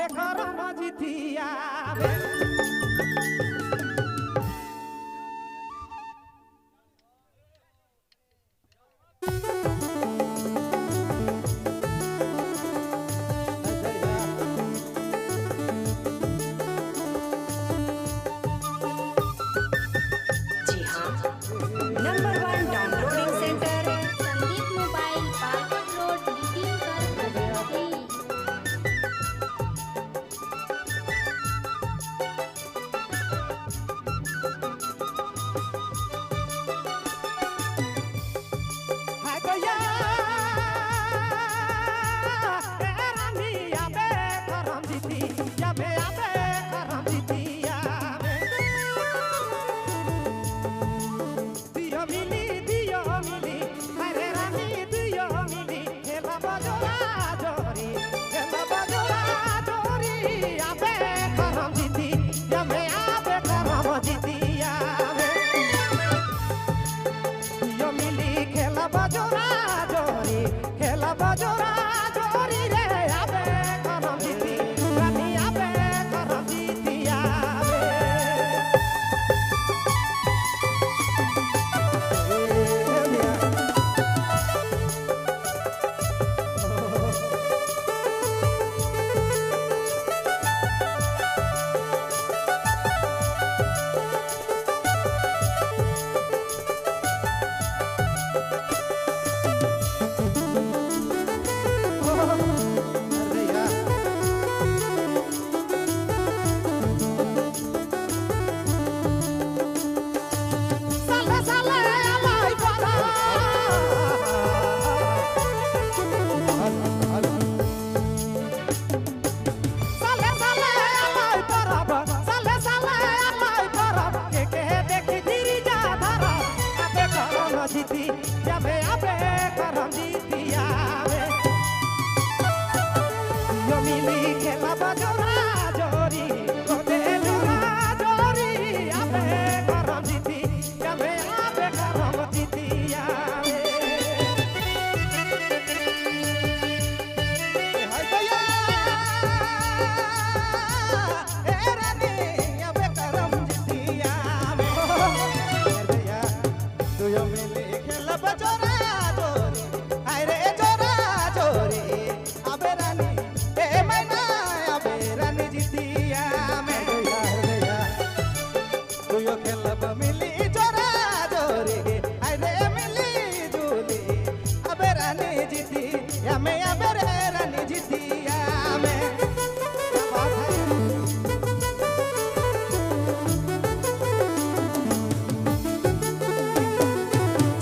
abe karama jitiya abe जी हाँ, number one downloading centre Sandeep mobile park road Nitin कर Bhagwati. hai goya erani abe karam jiti abe karam jitiya abe diyo mili hai re rani diyo mili hela bajora jori abe karam jiti abe karam jitiya abe yo mili khela bajora jori re abe karam jiti rani abe karam jitiya abe Sale sale alai para sale alai para ke dekhi diri ja dhara abe karam jiti abe karam jiti abe yo mili khela bajora jori abe karam jiti abe karam jiti abe hai goya erani abe karam jitiya abe goya tuyo mili khela bajora jori hai re jori abe rani e maina abe rani jitiya me goya tuyo khela mili jora jori hai re mili juli abe rani jitiya me abe rani jitiya me क्या बात है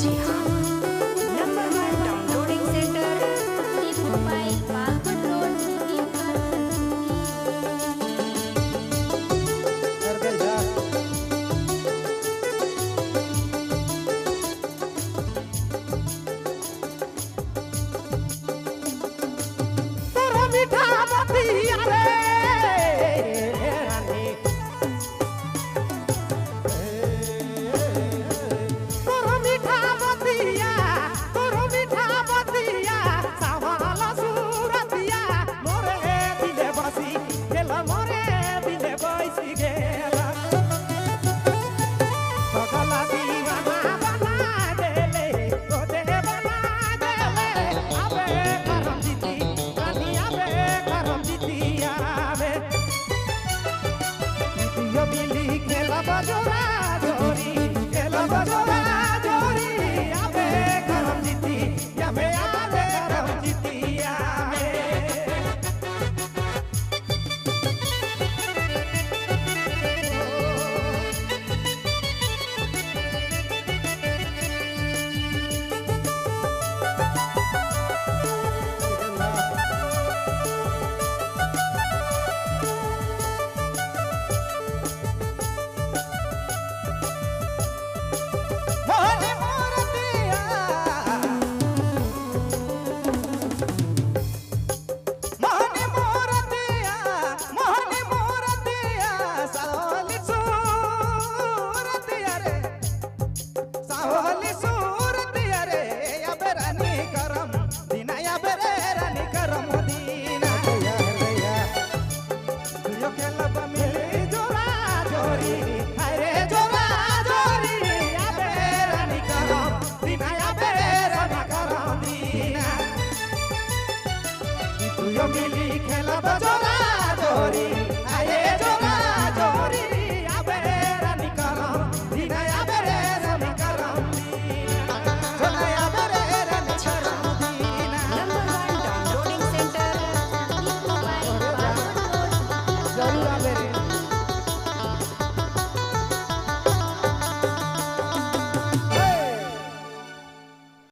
जी हाँ, number one downloading centre Sandeep mobile park road Nitin कर भगवती। कर गया तोरा मीठा बतिया रे रानी तोरा मीठा बतिया सावाला सूरतिया मोरे दिले बसी गेला मोरे दिले बसी गेला पगला दीवाना बना देले रोजे बना देले abe karam jiti rani abe karam jiti abe yo mili khela bajora jori abe karam jiti abe karam jiti abe দুইও মিলি খেলাব জোরা জোরি আয়ে জোরা জোরি আবে রানী করম দিনে